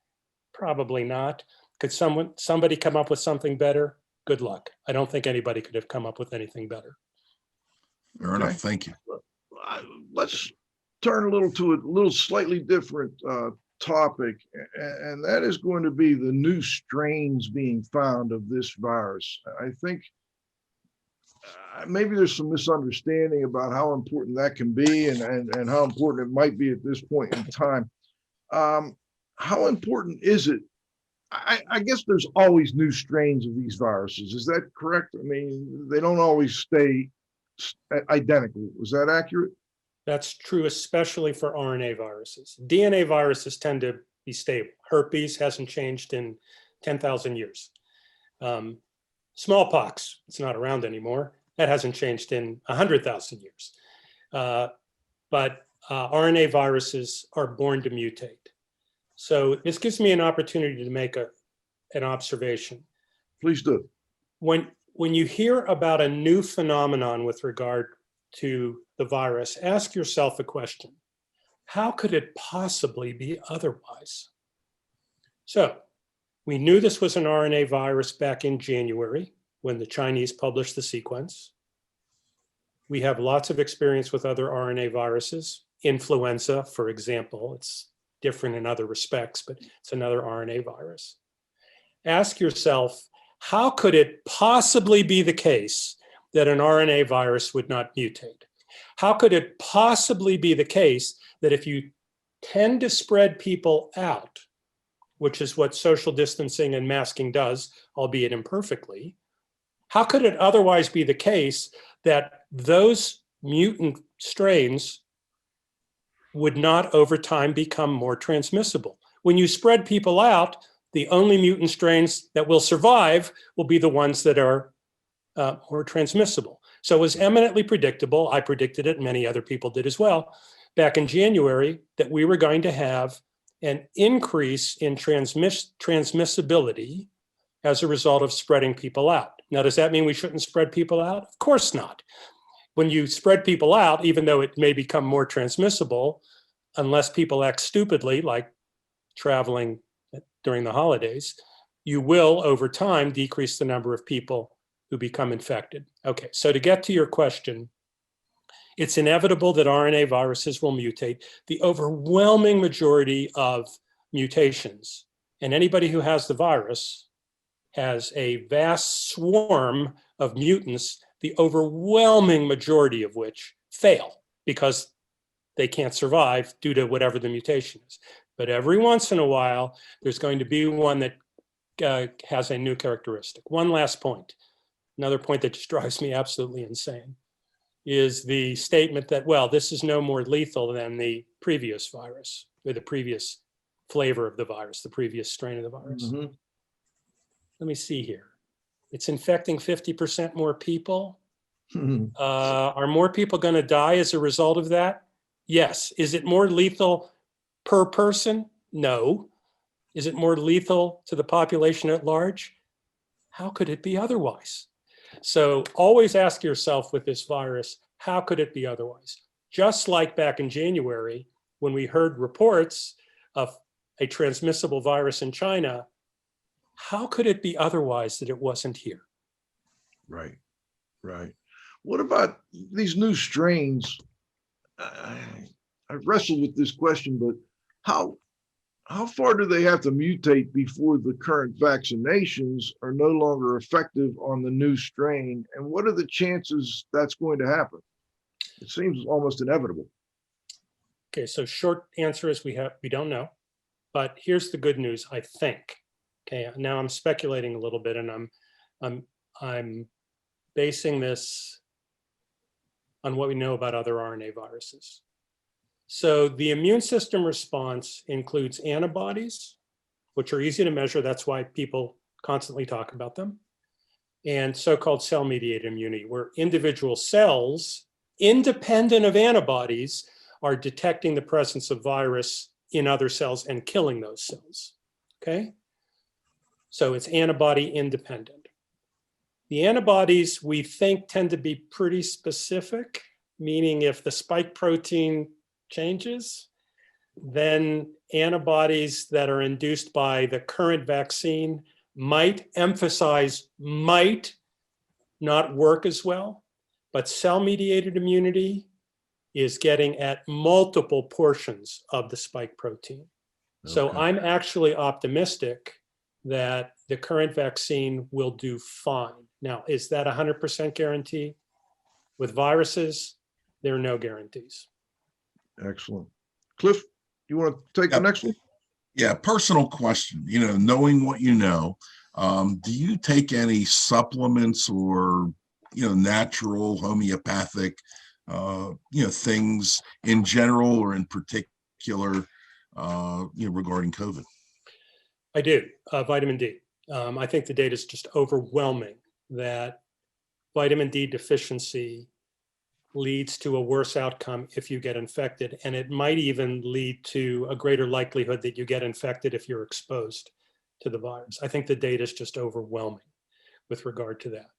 Probably not. Could somebody come up with something better? Good luck. I don't think anybody could have come up with anything better. Fair enough. Thank you. Let's turn to a little slightly different topic, and that is going to be the new strains being found of this virus. I think maybe there's some misunderstanding about how important that can be and how important it might be at this point in time. How important is it? I guess there's always new strains of these viruses. Is that correct? I mean, they don't always stay identical. Is that accurate? That's true, especially for RNA viruses. DNA viruses tend to be stable. Herpes hasn't changed in 10,000 years. Smallpox, it's not around anymore. That hasn't changed in 100,000 years. But RNA viruses are born to mutate. So this gives me an opportunity to make an observation. Please do. When you hear about a new phenomenon with regard to the virus, ask yourself a question. How could it possibly be otherwise? So we knew this was an RNA virus back in January when the Chinese published the sequence. We have lots of experience with other RNA viruses. Influenza, for example, it's different in other respects, but it's another RNA virus. Ask yourself, how could it possibly be the case that an RNA virus would not mutate? How could it possibly be the case that if you tend to spread people out, which is what social distancing and masking does, albeit imperfectly, how could it otherwise be the case that those mutant strains would not over time become more transmissible? When you spread people out, the only mutant strains that will survive will be the ones that are more transmissible. So it was eminently predictable, I predicted it, many other people did as well, back in January, that we were going to have an increase in transmissibility as a result of spreading people out. Now, does that mean we shouldn't spread people out? Of course not. When you spread people out, even though it may become more transmissible, unless people act stupidly, like traveling during the holidays, you will, over time, decrease the number of people who become infected. Okay, so to get to your question, it's inevitable that RNA viruses will mutate. The overwhelming majority of mutations, And anybody who has the virus has a vast swarm of mutants, the overwhelming majority of which fail because they can't survive due to whatever the mutation is. But every once in a while, there's going to be one that has a new characteristic. One last point, another point that just drives me absolutely insane, is the statement that, well, this is no more lethal than the previous virus, or the previous flavor of the virus, the previous strain of the virus. Mm-hmm. Let me see here. It's infecting 50% more people. Are more people going to die as a result of that? Yes. Is it more lethal per person? No. Is it more lethal to the population at large? How could it be otherwise? So always ask yourself with this virus, how could it be otherwise? Just like back in January, when we heard reports of a transmissible virus in China, how could it be otherwise that it wasn't here? Right, right. What about these new strains? I wrestled with this question, but how far do they have to mutate before the current vaccinations are no longer effective on the new strain? And what are the chances that's going to happen? It seems almost inevitable. Okay, so short answer is we don't know, but here's the good news, I think. Okay, now I'm speculating a little bit, and I'm basing this on what we know about other RNA viruses. So the immune system response includes antibodies, which are easy to measure. That's why people constantly talk about them. And so-called cell-mediated immunity, where individual cells, independent of antibodies, are detecting the presence of virus in other cells and killing those cells, okay? So it's antibody independent. The antibodies we think tend to be pretty specific, meaning if the spike protein changes, then antibodies that are induced by the current vaccine might not work as well, but cell-mediated immunity is getting at multiple portions of the spike protein. Okay. So I'm actually optimistic that the current vaccine will do fine. Now, is that 100% guarantee? With viruses, there are no guarantees. Excellent. Cliff, you want to take the next one? Yeah, personal question. Knowing what you know, do you take any supplements or, natural homeopathic, things in general or in particular, regarding COVID? I do. Vitamin D. I think the data is just overwhelming that vitamin D deficiency leads to a worse outcome if you get infected, and it might even lead to a greater likelihood that you get infected if you're exposed to the virus. I think the data is just overwhelming with regard to that.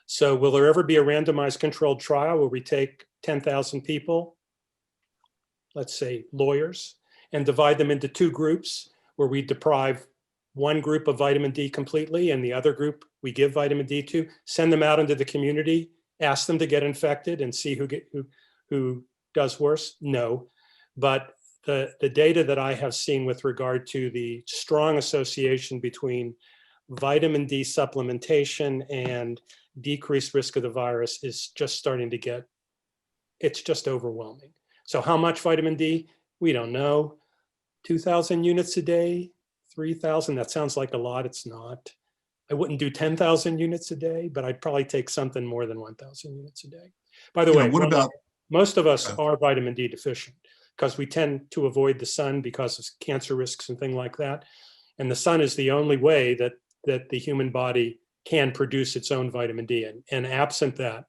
So will there ever be a randomized controlled trial where we take 10,000 people, let's say lawyers, and divide them into two groups where we deprive one group of vitamin D completely and the other group we give vitamin D to, send them out into the community, ask them to get infected and see who does worse? No, but the data that I have seen with regard to the strong association between vitamin D supplementation and decreased risk of the virus is just starting to get, it's just overwhelming. So how much vitamin D? We don't know. 2,000 units a day, 3,000, that sounds like a lot, it's not. I wouldn't do 10,000 units a day, but I'd probably take something more than 1,000 units a day. By the way, what about most of us are vitamin D deficient because we tend to avoid the sun because of cancer risks and things like that. And the sun is the only way that the human body can produce its own vitamin D. And absent that,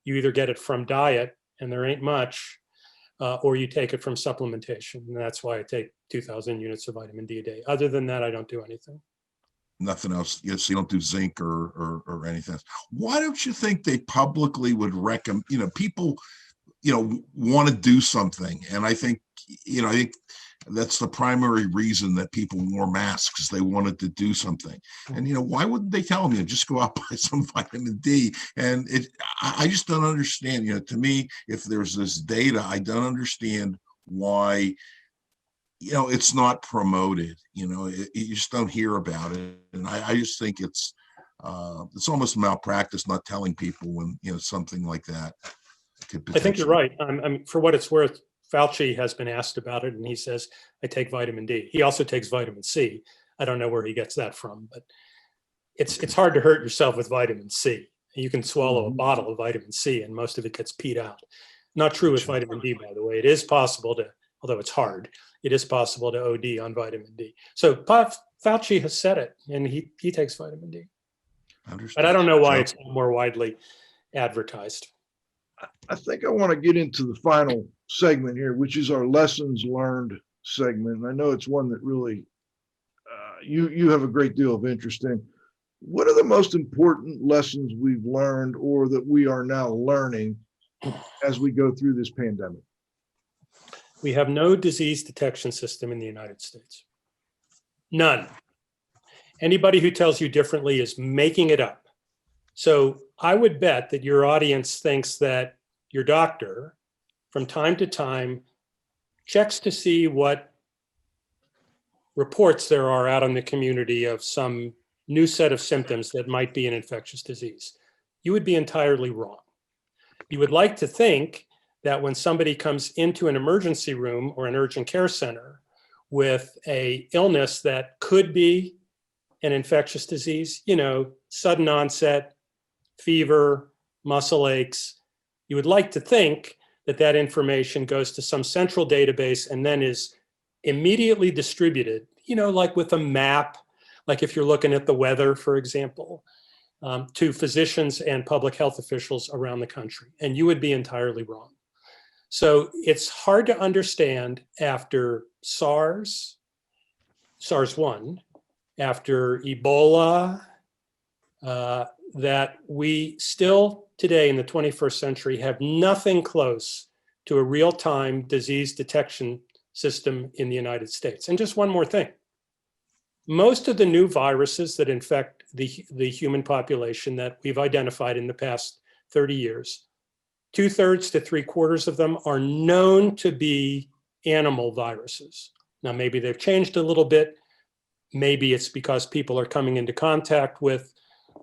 you either get it from diet, and there ain't much, or you take it from supplementation. And that's why I take 2,000 units of vitamin D a day. Other than that, I don't do anything. Nothing else. Yes, you don't do zinc or anything else. Why don't you think they publicly would recommend, people, want to do something? And I think that's the primary reason that people wore masks, is they wanted to do something. And, why wouldn't they tell them, just go out, buy some vitamin D? And I just don't understand, to me, if there's this data, I don't understand why it's not promoted. You just don't hear about it, and I just think it's almost malpractice not telling people when something like that could potentially. I think you're right. For what it's worth, Fauci has been asked about it, and he says, "I take vitamin D." He also takes vitamin C. I don't know where he gets that from, but it's hard to hurt yourself with vitamin C. You can swallow a bottle of vitamin C, and most of it gets peed out. Not true with vitamin D, by the way. It is possible to, although it's hard, it is possible to OD on vitamin D. So Fauci has said it, and he takes vitamin D. But I don't know why it's more widely advertised. I think I want to get into the final segment here, which is our lessons learned segment. And I know it's one that really you have a great deal of interest in. What are the most important lessons we've learned or that we are now learning as we go through this pandemic? We have no disease detection system in the United States. None. Anybody who tells you differently is making it up. So I would bet that your audience thinks that your doctor, from time to time, checks to see what reports there are out in the community of some new set of symptoms that might be an infectious disease. You would be entirely wrong. You would like to think that when somebody comes into an emergency room or an urgent care center with an illness that could be an infectious disease, sudden onset, fever, muscle aches, you would like to think that that information goes to some central database and then is immediately distributed, like with a map, like if you're looking at the weather, for example, to physicians and public health officials around the country. And you would be entirely wrong. So it's hard to understand after SARS-1, after Ebola, that we still today in the 21st century have nothing close to a real-time disease detection system in the United States. And just one more thing. Most of the new viruses that infect the human population that we've identified in the past 30 years, 2/3 to 3/4 of them are known to be animal viruses. Now, maybe they've changed a little bit. Maybe it's because people are coming into contact with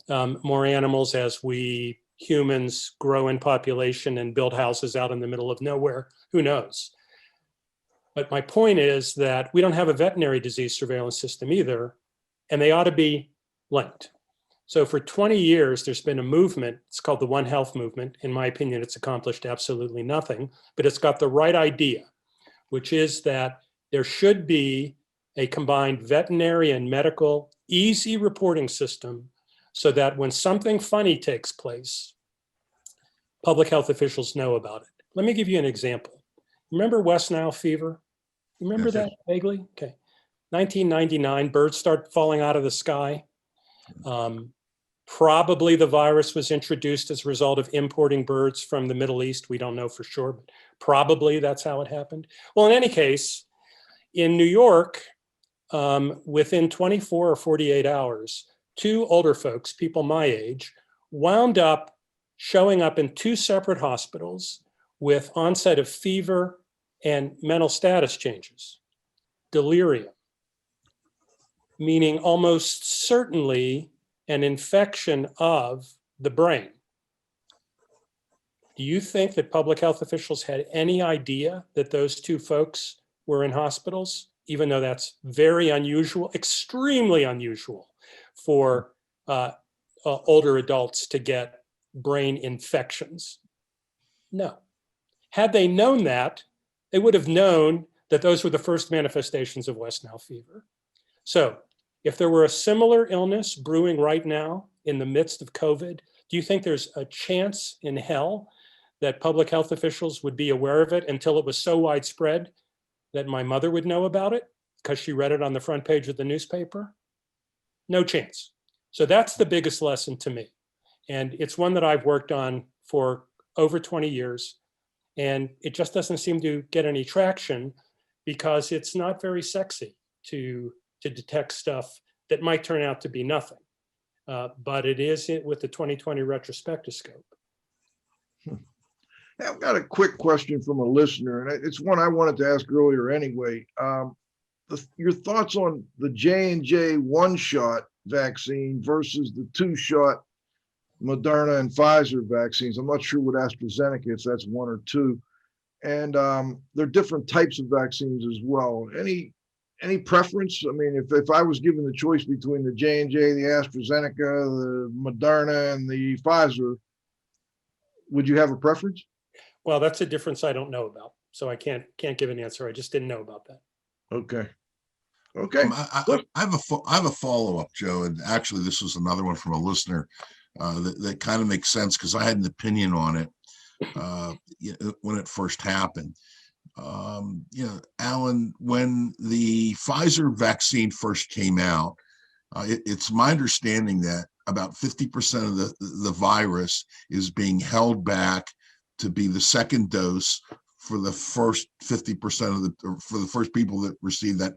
more animals as we humans grow in population and build houses out in the middle of nowhere. Who knows? But my point is that we don't have a veterinary disease surveillance system either, and they ought to be linked. So for 20 years, there's been a movement. It's called the One Health movement. In my opinion, it's accomplished absolutely nothing, but it's got the right idea, which is that there should be a combined veterinary and medical easy reporting system so that when something funny takes place, public health officials know about it. Let me give you an example. Remember West Nile fever? Remember that vaguely? Okay. 1999, birds start falling out of the sky. Probably the virus was introduced as a result of importing birds from the Middle East. We don't know for sure, but probably that's how it happened. Well, in any case, in New York, within 24 or 48 hours, 2 older folks, people my age, wound up showing up in 2 separate hospitals with onset of fever and mental status changes, delirium, meaning almost certainly an infection of the brain. Do you think that public health officials had any idea that those 2 folks were in hospitals, even though that's very unusual, extremely unusual for older adults to get brain infections? No. Had they known that, they would have known that those were the first manifestations of West Nile fever. So if there were a similar illness brewing right now in the midst of COVID, do you think there's a chance in hell that public health officials would be aware of it until it was so widespread that my mother would know about it because she read it on the front page of the newspaper? No chance. So that's the biggest lesson to me. And it's one that I've worked on for over 20 years. And it just doesn't seem to get any traction because it's not very sexy to detect stuff that might turn out to be nothing. But it is with the 2020 retrospectoscope. I've got a quick question from a listener, and it's one I wanted to ask earlier anyway. your thoughts on the J&J one-shot vaccine versus the two-shot Moderna and Pfizer vaccines. I'm not sure what AstraZeneca, if that's one or two. And there are different types of vaccines as well. Any preference? I mean, if I was given the choice between the J&J, the AstraZeneca, the Moderna, and the Pfizer, would you have a preference? Well, that's a difference I don't know about. So I can't give an answer. I just didn't know about that. Okay. I have a follow-up, Joe, and actually this was another one from a listener that kind of makes sense because I had an opinion on it when it first happened. Alan, when the Pfizer vaccine first came out, it's my understanding that about 50% of the virus is being held back to be the second dose for the first 50% for the first people that receive that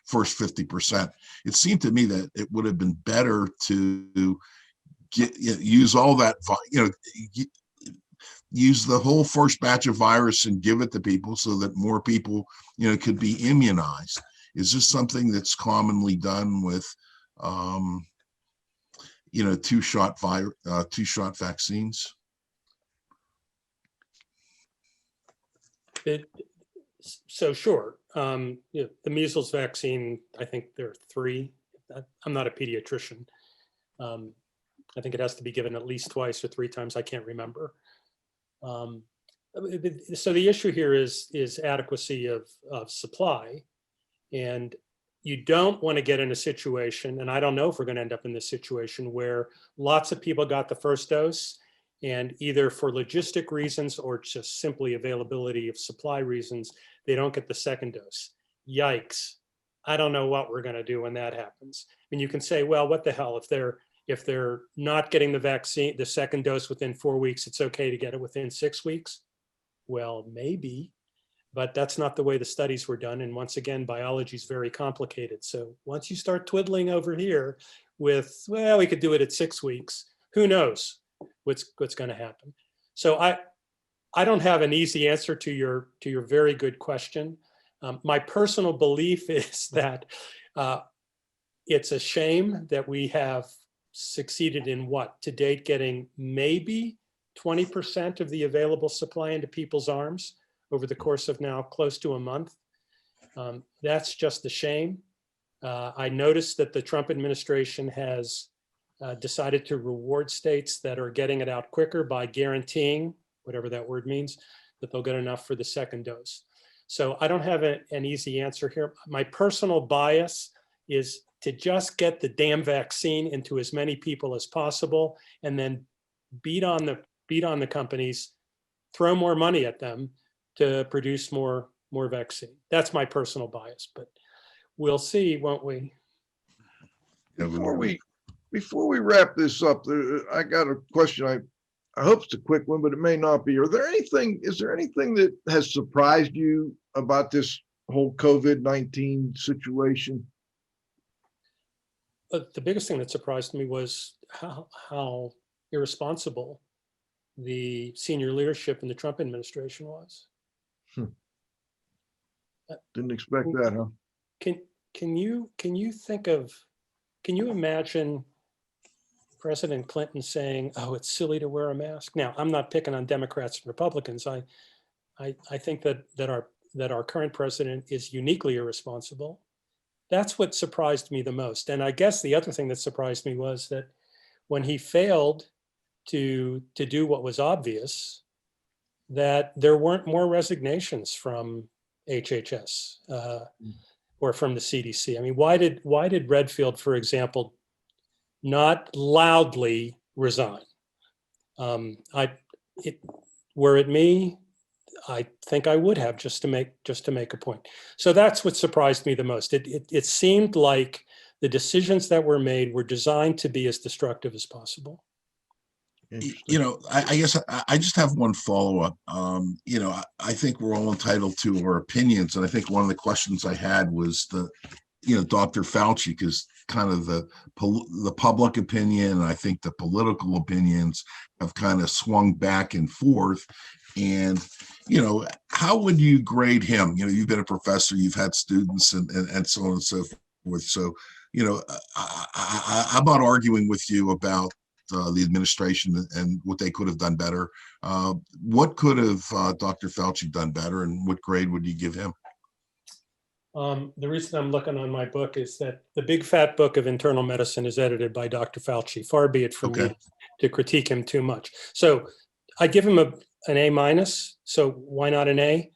first 50%. It seemed to me that it would have been better to use all that, use the whole first batch of virus and give it to people so that more people, could be immunized. Is this something that's commonly done with, two-shot vaccines? So sure. The measles vaccine, I think there are 3. I'm not a pediatrician. I think it has to be given at least twice or 3 times. I can't remember. So the issue here is adequacy of supply. And you don't want to get in a situation, and I don't know if we're going to end up in this situation, where lots of people got the first dose and either for logistic reasons or just simply availability of supply reasons, they don't get the second dose. Yikes. I don't know what we're going to do when that happens. I mean, you can say, well, what the hell, if they're not getting the vaccine, the second dose within 4 weeks, it's okay to get it within 6 weeks. Well, maybe, but that's not the way the studies were done. And once again, biology is very complicated. So once you start twiddling over here with, well, we could do it at 6 weeks, who knows what's going to happen. So I don't have an easy answer to your very good question. My personal belief is that it's a shame that we have succeeded in to date getting maybe 20% of the available supply into people's arms over the course of now close to a month. That's just a shame. I noticed that the Trump administration has decided to reward states that are getting it out quicker by guaranteeing, whatever that word means, that they'll get enough for the second dose. So I don't have an easy answer here. My personal bias is to just get the damn vaccine into as many people as possible, and then beat on the companies, throw more money at them to produce more vaccine. That's my personal bias, but we'll see, won't we? Before we wrap this up, I got a question. I hope it's a quick one, but it may not be. Is there anything that has surprised you about this whole COVID-19 situation? The biggest thing that surprised me was how irresponsible the senior leadership in the Trump administration was. Didn't expect that, huh? Can you imagine President Clinton saying, "Oh, it's silly to wear a mask"? Now, I'm not picking on Democrats and Republicans. I think that our current president is uniquely irresponsible. That's what surprised me the most. And I guess the other thing that surprised me was that when he failed to do what was obvious, that there weren't more resignations from HHS or from the CDC. I mean, why did Redfield, for example, not loudly resign? Were it me, I think I would have, just to make a point. So that's what surprised me the most. It seemed like the decisions that were made were designed to be as destructive as possible. I guess I just have one follow-up. I think we're all entitled to our opinions, and I think one of the questions I had was Dr. Fauci, because kind of the public opinion, and I think the political opinions have kind of swung back and forth. And, how would you grade him? You've been a professor, you've had students and so on and so forth. So, I'm not arguing with you about the administration and what they could have done better. What could have Dr. Fauci done better, and what grade would you give him? The reason I'm looking on my book is that the big fat book of internal medicine is edited by Dr. Fauci. Far be it from me to critique him too much. So I give him an A minus. So why not an A?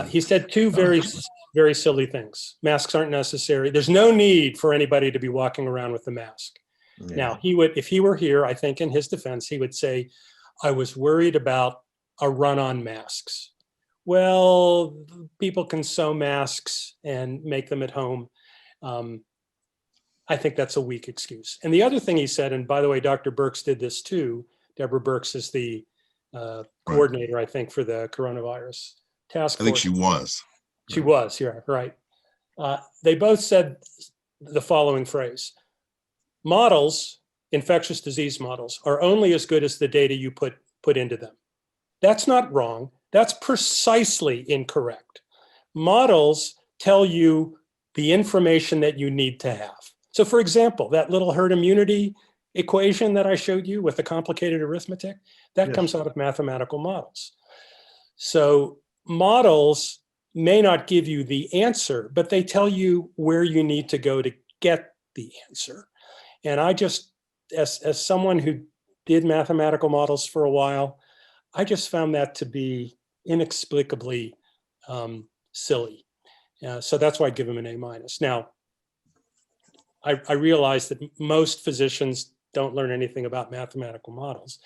He said two very, very silly things. Masks aren't necessary. There's no need for anybody to be walking around with the mask. Yeah. Now, if he were here, I think in his defense, he would say, I was worried about a run on masks. Well, people can sew masks and make them at home. I think that's a weak excuse. And the other thing he said, and by the way, Dr. Birx did this too. Deborah Birx is the coordinator, I think, for the coronavirus task force. I think she was. She was, yeah, right. They both said the following phrase: models, infectious disease models, are only as good as the data you put into them. That's not wrong. That's precisely incorrect. Models tell you the information that you need to have. So for example, that little herd immunity equation that I showed you with the complicated arithmetic, that comes out of mathematical models. So models may not give you the answer, but they tell you where you need to go to get the answer. And I just, as someone who did mathematical models for a while, I just found that to be inexplicably silly. So that's why I give him an A minus. Now, I realize that most physicians don't learn anything about mathematical models.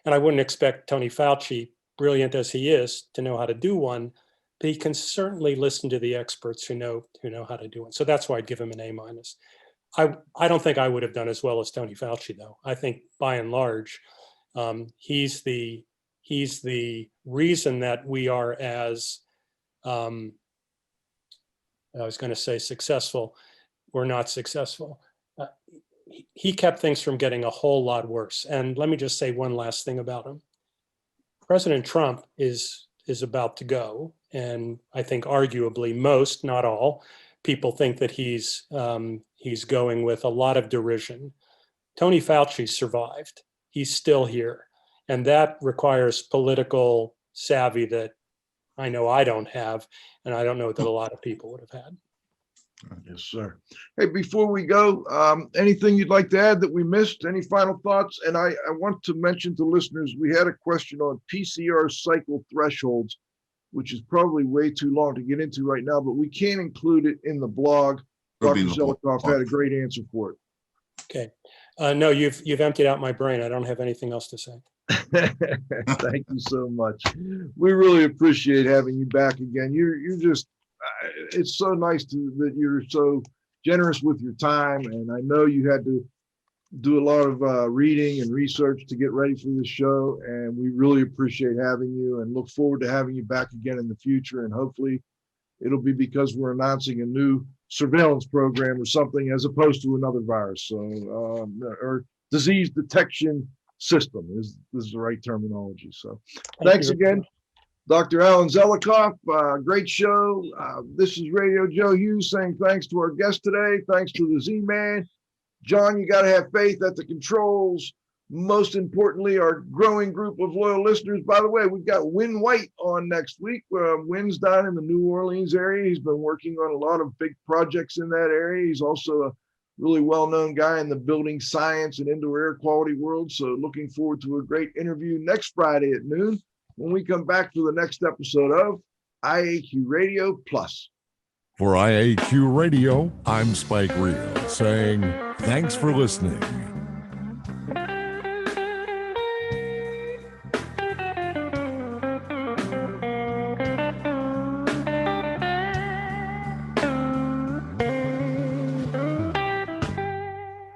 And I wouldn't expect Tony Fauci, brilliant as he is, to know how to do one, but he can certainly listen to the experts who know how to do one. So that's why I'd give him an A minus. I don't think I would have done as well as Tony Fauci, though. I think by and large, he's the reason that we are as, I was going to say successful, we're not successful. He kept things from getting a whole lot worse. And let me just say one last thing about him. President Trump is about to go. And I think arguably most, not all, people think that he's going with a lot of derision. Tony Fauci survived. He's still here. And that requires political savvy that I know I don't have, and I don't know that a lot of people would have had. Yes, sir. Hey, before we go, anything you'd like to add that we missed? Any final thoughts? And I want to mention to listeners, we had a question on PCR cycle thresholds, which is probably way too long to get into right now, but we can include it in the blog. Dr. Zelicoff had a great answer for it. Okay. No, you've emptied out my brain. I don't have anything else to say. Thank you so much. We really appreciate having you back again. You're just, it's so nice that you're so generous with your time. And I know you had to do a lot of reading and research to get ready for this show. And we really appreciate having you and look forward to having you back again in the future. And hopefully it'll be because we're announcing a new surveillance program or something as opposed to another virus. So, or disease detection system is the right terminology. So thanks again, Dr. Alan Zelicoff. Great show. This is Radio Joe Hughes saying thanks to our guest today. Thanks to the Z-Man. John, you got to have faith at the controls. Most importantly, our growing group of loyal listeners. By the way, we've got Win White on next week. Win's down in the New Orleans area. He's been working on a lot of big projects in that area. He's also a really well-known guy in the building science and indoor air quality world. So looking forward to a great interview next Friday at noon when we come back for the next episode of IAQ Radio Plus. For IAQ Radio, I'm Spike Reel saying thanks for listening.